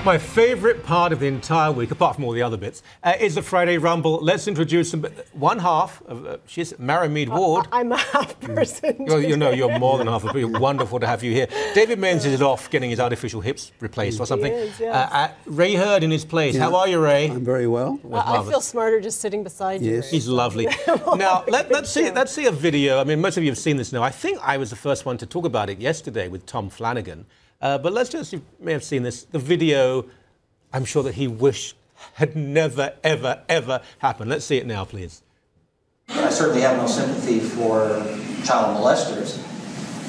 My favourite part of the entire week, apart from all the other bits, is the Friday Rumble. Let's introduce one half of she's Marianne Meed Ward. I'm a half person. You know, you're more than half a person. Wonderful to have you here. David Menz is off getting his artificial hips replaced or something. He is, yes. Ray Hurd in his place. Yeah. How are you, Ray? I'm very well. I feel smarter just sitting beside you. Yes. He's lovely. Now, let's see a video. I mean, most of you have seen this now. I think I was the first one to talk about it yesterday with Tom Flanagan. But let's just, you may have seen this, the video I'm sure that he wished had never, ever, ever happened. Let's see it now, please. I certainly have no sympathy for child molesters,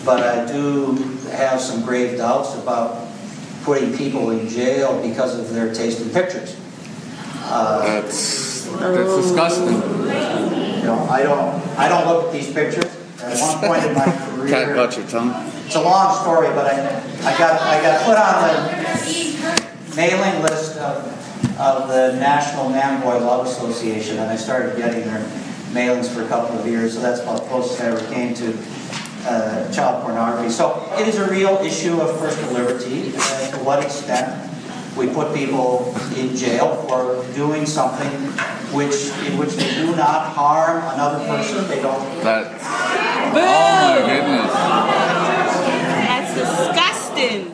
but I do have some grave doubts about putting people in jail because of their taste in pictures. That's disgusting. You know, I don't look at these pictures. At one point in my career, Can't cut your tongue. It's a long story, but I got put on the mailing list of the National Man-Boy Love Association, and I started getting their mailings for a couple of years, so that's about the closest I ever came to child pornography. So it is a real issue of personal liberty. To what extent we put people in jail for doing something in which they do not harm another person. They don't. That's, oh my goodness. That's disgusting.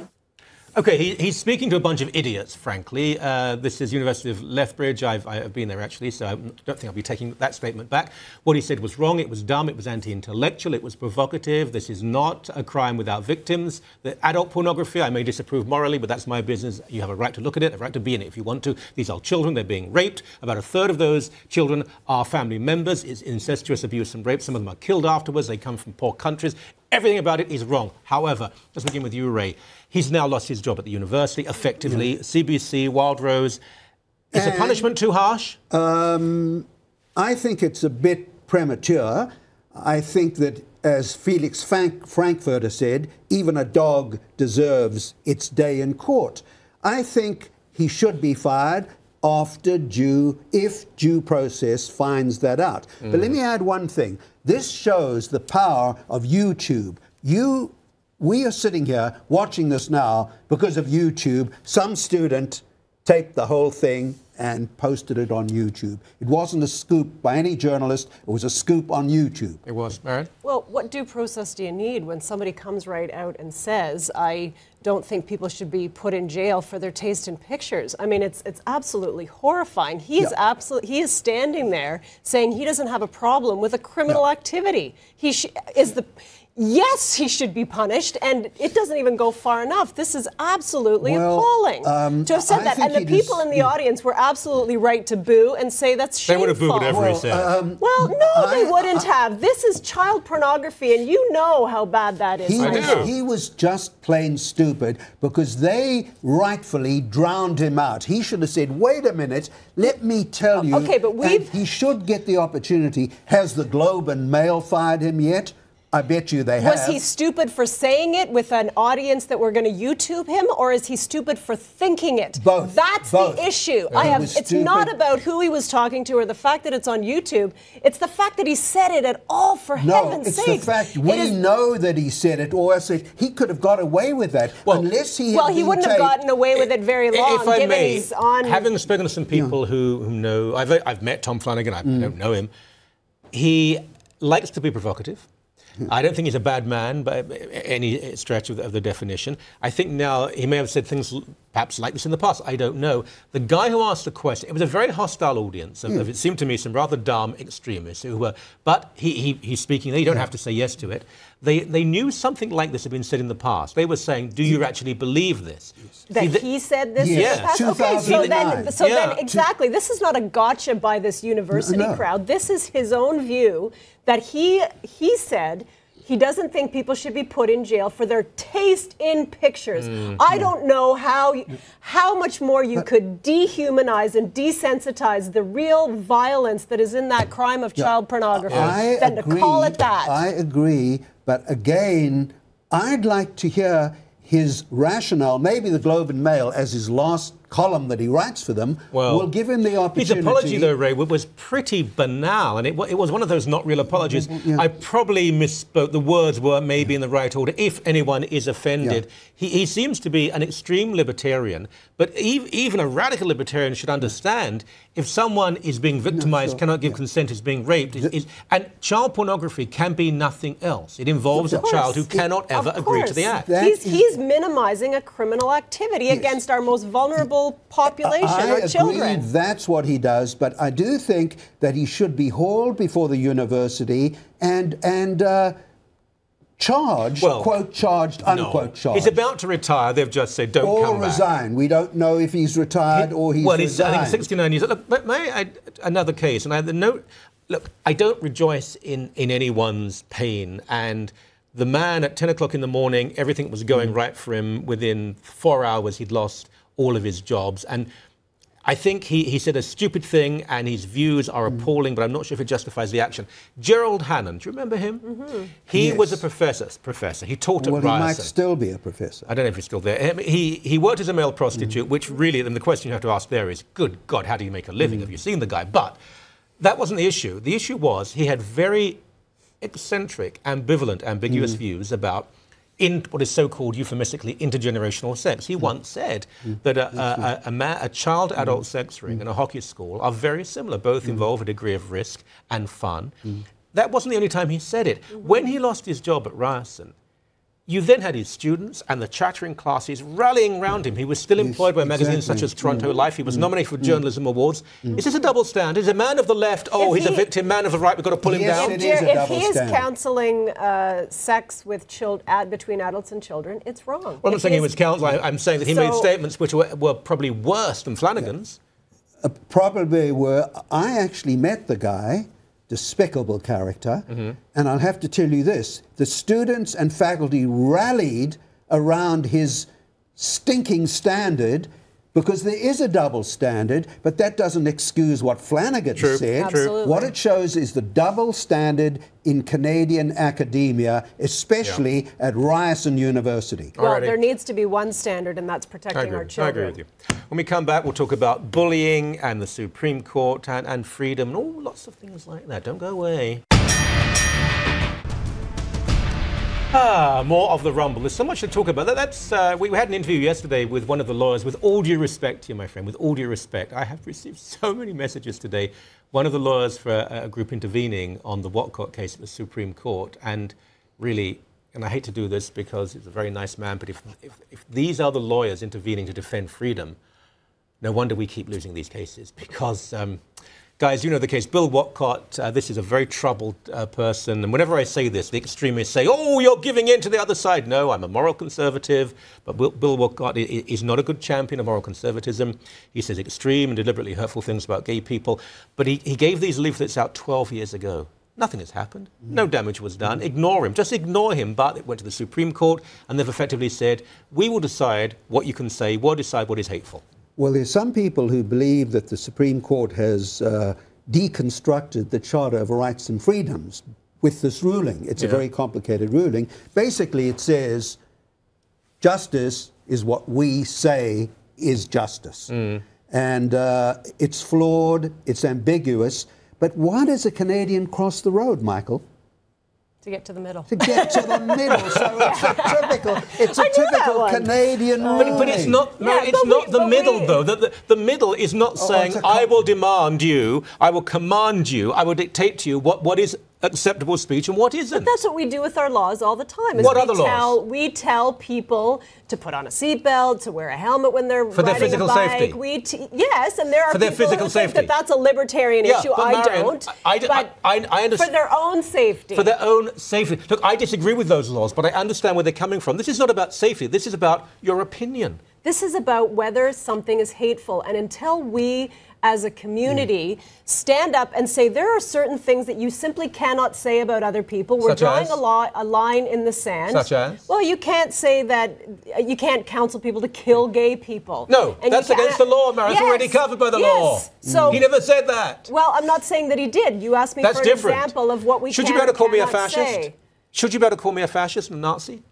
OK, he's speaking to a bunch of idiots, frankly. This is University of Lethbridge. I've been there, actually, so I don't think I'll be taking that statement back. What he said was wrong, it was dumb, it was anti-intellectual, it was provocative. This is not a crime without victims. The adult pornography, I may disapprove morally, but that's my business. You have a right to look at it, a right to be in it if you want to. These are children, they're being raped. About a third of those children are family members. It's incestuous abuse and rape. Some of them are killed afterwards. They come from poor countries. Everything about it is wrong. However, let's begin with you, Ray. He's now lost his job at the university, effectively. CBC, Wild Rose. Is the punishment too harsh? I think it's a bit premature. I think that, as Felix Frankfurter said, even a dog deserves its day in court. I think he should be fired if due process finds that out. But let me add one thing. This shows the power of YouTube. We are sitting here watching this now because of YouTube. Some student taped the whole thing and posted it on YouTube. It wasn't a scoop by any journalist. It was a scoop on YouTube. It was. Marianne? Well, what due process do you need when somebody comes right out and says, I don't think people should be put in jail for their taste in pictures? I mean, it's absolutely horrifying. He is standing there saying he doesn't have a problem with a criminal activity. Yes, he should be punished, and it doesn't even go far enough. This is absolutely appalling to have said that. And the people in the audience were absolutely right to boo and say that's shameful. They would have booed whatever he said. Well, no, they wouldn't have. This is child pornography, and you know how bad that is. He was just plain stupid because they rightfully drowned him out. He should have said, wait a minute, let me tell you. Okay, but he should get the opportunity. Has the Globe and Mail fired him yet? I bet you they have. Was he stupid for saying it with an audience that were going to YouTube him, or is he stupid for thinking it? Both. That's Both. the issue. It's not about who he was talking to or the fact that it's on YouTube. It's the fact that he said it at all, for heaven's sake. No, it's the fact we know that he said it, or else he could have got away with that. Unless he had he wouldn't have gotten away with it very long. If I may, having spoken to some people who know, I've met Tom Flanagan, I don't know him. He likes to be provocative. I don't think he's a bad man by any stretch of the definition. I think now he may have said things perhaps like this in the past. I don't know. The guy who asked the question, it was a very hostile audience. It seemed to me some rather dumb extremists who were, but he's speaking there. You don't have to say yes to it. They knew something like this had been said in the past. They were saying, do you actually believe this? That he said this in the past? Okay, so then exactly, this is not a gotcha by this university crowd. This is his own view that he said he doesn't think people should be put in jail for their taste in pictures. I don't know how much more you could dehumanize and desensitize the real violence that is in that crime of child pornography than to call it that. I agree, but again, I'd like to hear his rationale, maybe the Globe and Mail as his last column that he writes for them will give him the opportunity. His apology, though, Ray, was pretty banal, and it was one of those not real apologies. Yeah. I probably misspoke. The words were maybe in the right order. If anyone is offended, he seems to be an extreme libertarian, but even a radical libertarian should understand if someone is being victimized, cannot give consent, is being raped, and child pornography can be nothing else. It involves a child who cannot ever agree to the act. He's minimizing a criminal activity against our most vulnerable population, our children. I agree, that's what he does, but I do think that he should be hauled before the university and charged, quote, charged, unquote, charged. He's about to retire. They've just said, don't come back. Or resign. We don't know if he's retired or he's resigned. I think 69 years. Look, but another case, and I have the note. Look, I don't rejoice in anyone's pain, and the man at 10 o'clock in the morning, everything was going right for him. Within 4 hours, he'd lost all of his jobs. And I think he said a stupid thing, and his views are appalling, but I'm not sure if it justifies the action. Gerald Hannon, do you remember him? Mm-hmm. He was a professor. He taught at Ryerson. Well, he might still be a professor. I don't know if he's still there. He worked as a male prostitute, which really, and the question you have to ask there is, good God, how do you make a living? Have you seen the guy? But that wasn't the issue. The issue was he had very eccentric, ambivalent, ambiguous views about what is so-called euphemistically intergenerational sex. He once said that a child-adult sex ring and a hockey school are very similar. Both involve a degree of risk and fun. That wasn't the only time he said it. When he lost his job at Ryerson, you then had his students and the chattering classes rallying round him. He was still employed by magazines such as Toronto Life. He was nominated for Journalism Awards. Is this a double standard? Is a man of the left, he's a victim, man of the right, we've got to pull him down? If he is counselling sex with between adults and children, it's wrong. Well, I'm not saying he was counselling. I'm saying that he made statements which were probably worse than Flanagan's. Probably were. I actually met the guy. Despicable character, and I'll have to tell you this, the students and faculty rallied around his stinking standard because there is a double standard, but that doesn't excuse what Flanagan said. Absolutely. What it shows is the double standard in Canadian academia, especially at Ryerson University. Well, there needs to be one standard, and that's protecting our children. I agree with you. When we come back, we'll talk about bullying and the Supreme Court and freedom and lots of things like that. Don't go away. More of the rumble. There's so much to talk about. We had an interview yesterday with one of the lawyers. With all due respect to you, my friend, with all due respect, I have received so many messages today. One of the lawyers for a group intervening on the Watcott case at the Supreme Court, and really, and I hate to do this because he's a very nice man, but if these are the lawyers intervening to defend freedom, no wonder we keep losing these cases because... guys, you know the case. Bill Watcott, this is a very troubled person. And whenever I say this, the extremists say, oh, you're giving in to the other side. No, I'm a moral conservative. But Bill Watcott is not a good champion of moral conservatism. He says extreme and deliberately hurtful things about gay people. But he gave these leaflets out 12 years ago. Nothing has happened. No damage was done. Ignore him. Just ignore him. But it went to the Supreme Court, and they've effectively said, we will decide what you can say. We'll decide what is hateful. Well, there's some people who believe that the Supreme Court has deconstructed the Charter of Rights and Freedoms with this ruling. It's a very complicated ruling. Basically, it says justice is what we say is justice. And it's flawed, it's ambiguous. But why does a Canadian cross the road, Michael? To get to the middle. To get to the middle. So it's a typical Canadian ruling. But it's not, it's not the middle, though. The middle is not saying, I will demand you, I will command you, I will dictate to you what is acceptable speech and what isn't. But that's what we do with our laws all the time. What other laws? We tell people to put on a seatbelt, to wear a helmet when they're for their physical safety. Yes, and there are people who think that that's a libertarian issue. I don't. I understand. For their own safety. For their own safety. Look, I disagree with those laws, but I understand where they're coming from. This is not about safety. This is about your opinion. This is about whether something is hateful. And until we, as a community, stand up and say there are certain things that you simply cannot say about other people. We're drawing a line in the sand. Such as? Well, you can't say that, you can't counsel people to kill gay people. No, and that's against the law, Mara. It's already covered by the law. So, he never said that. Well, I'm not saying that he did. You asked me for an example of what we Should you be able to call me a fascist? Should you be able to call me a fascist and a Nazi?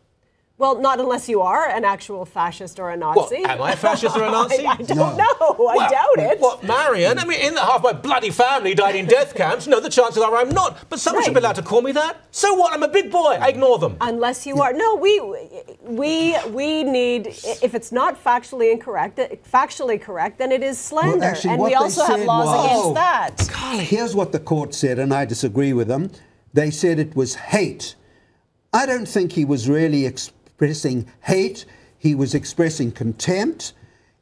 Well, not unless you are an actual fascist or a Nazi. What, am I a fascist or a Nazi? I don't know. I doubt it. What, Marianne? I mean, in that half my bloody family died in death camps. No, the chances are I'm not. But someone should be allowed to call me that. So what? I'm a big boy. I ignore them. Unless you are. No, we need, if it's not factually correct, then it is slander. Well, actually, and we also have laws against that. Here's what the court said, and I disagree with them. They said it was hate. I don't think he was really expressing hate. He was expressing contempt.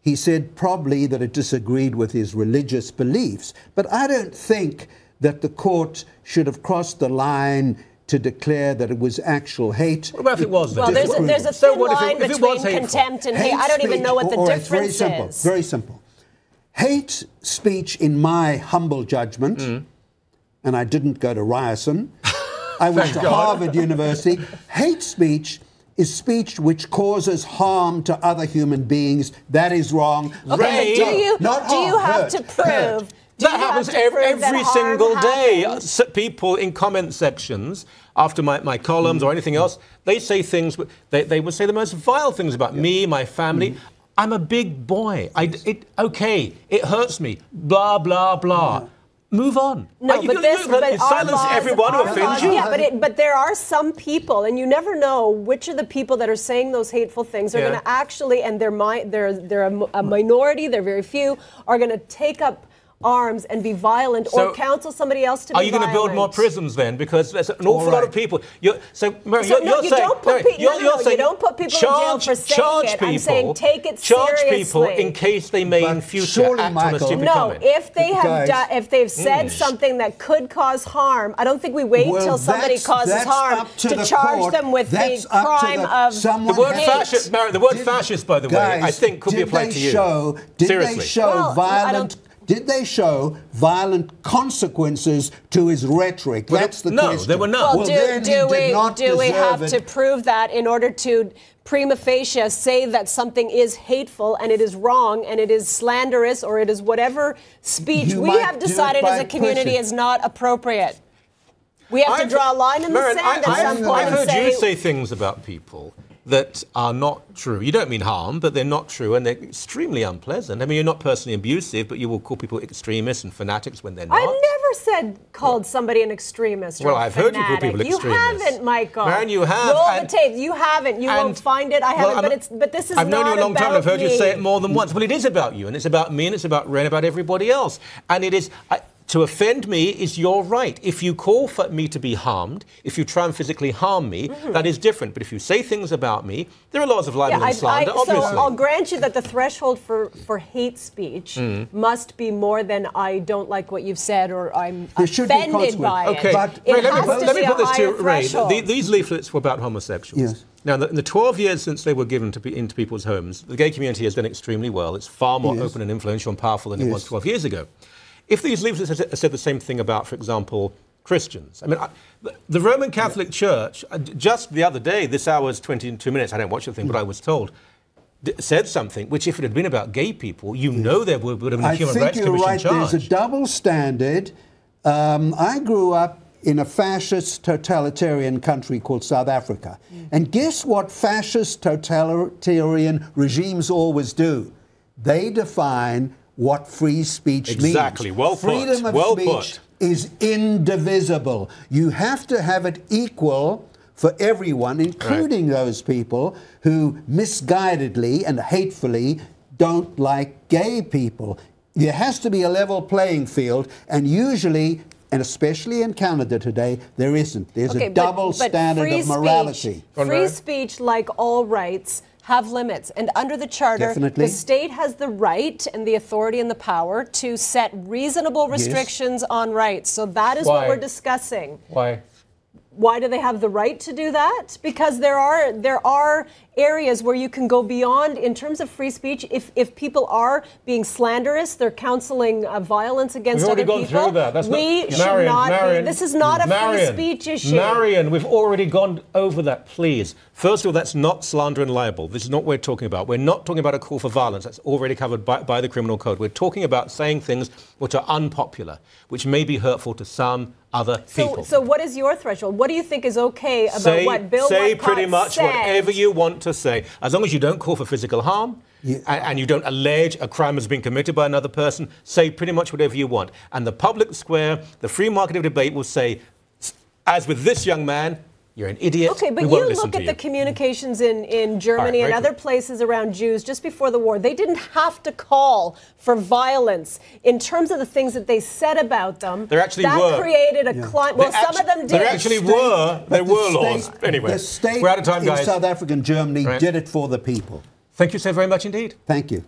He said probably that it disagreed with his religious beliefs. But I don't think that the court should have crossed the line to declare that it was actual hate. What about if it was? Well, there's a thin line between contempt and hate. I don't even know what the difference is. Very simple. Hate speech, in my humble judgment, and I didn't go to Ryerson, I went to Harvard University. Hate speech is speech which causes harm to other human beings. That is wrong. Okay, but do you have to prove... That happens every single day. People in comment sections, after my columns or anything else, they say things, they would say the most vile things about me, my family. I'm a big boy. Okay, it hurts me. Blah, blah, blah. Move on. No, you silence everyone who offends you. Yeah, but there are some people, and you never know which of the people that are saying those hateful things are going to actually, and they're a minority, they're very few, are going to take up arms and be violent, or counsel somebody else to be violent. Are you going to build more prisons then? Because there's an awful lot of people. You don't put people in jail for saying it. I'm saying take it seriously. Charge people in case they may in future act on a stupid comment. If they've said something that could cause harm, I don't think we wait till somebody causes harm to charge them with the crime of the word fascist. The word fascist, by the way, I think could be applied to you. Did they show violent? Did they show violent consequences to his rhetoric? That's the question. No, there were none. Well, do we have to prove that in order to prima facie say that something is hateful and it is wrong and it is slanderous or it is whatever speech we have decided as a community is not appropriate? We have to draw a line in the sand at some point. I've heard you say things about people that are not true. You don't mean harm, but they're not true, and they're extremely unpleasant. I mean, you're not personally abusive, but you will call people extremists and fanatics when they're not. I've never called somebody an extremist or a I've heard you call people extremists. You haven't, Michael. Marianne, you have. Roll the tape. You haven't. You won't find it. I haven't, but this is not about me. I've known you a long time, and I've heard you say it more than once. Well, it is about you, and it's about me, and it's about Ren, about everybody else. And it is... to offend me is your right. If you call for me to be harmed, if you try and physically harm me, that is different. But if you say things about me, there are laws of libel and slander, obviously. So I'll grant you that the threshold for hate speech must be more than I don't like what you've said or I'm offended by it. Okay, but let me put this to you, Ray. These leaflets were about homosexuals. Yes. Now, in the 12 years since they were given into people's homes, the gay community has done extremely well. It's far more open and influential and powerful than it was 12 years ago. If these leaflets had said the same thing about, for example, Christians, I mean, the Roman Catholic Church, just the other day, this hour's 22 minutes, I don't watch the thing, but I was told, said something which, if it had been about gay people, there would have been a Human Rights Commission charge. I think you're right. There's a double standard. I grew up in a fascist totalitarian country called South Africa. And guess what fascist totalitarian regimes always do? They define what free speech means. Exactly. Well put. Freedom of speech is indivisible. You have to have it equal for everyone, including those people who misguidedly and hatefully don't like gay people. There has to be a level playing field, and usually, and especially in Canada today, there isn't. There's a double standard of morality. Free speech, like all rights, have limits. And under the Charter, the state has the right and the authority and the power to set reasonable restrictions on rights. So that is what we're discussing. Why? Why do they have the right to do that? Because there are areas where you can go beyond in terms of free speech. If people are being slanderous, they're counseling violence against other people. We've already gone through that. That's Marianne, this is not a free speech issue. Marianne, we've already gone over that, please. First of all, that's not slander and libel. This is not what we're talking about. We're not talking about a call for violence. That's already covered by the criminal code. We're talking about saying things which are unpopular, which may be hurtful to some, other people. So what is your threshold? What do you think is okay about what Bill Say Westcott pretty much said? whatever you want to say, as long as you don't call for physical harm. Yeah. And you don't allege a crime has been committed by another person, say pretty much whatever you want. And the public square, the free market of debate will say, as with this young man, you're an idiot. Okay, but you look at the communications in Germany and other places around Jews just before the war. They didn't have to call for violence in terms of the things that they said about them. There actually that were. created a climate. Well, some of them did. There actually were. There were laws. Anyway, the state we're out of time, guys. in South Africa and Germany did it for the people. Thank you so very much indeed. Thank you.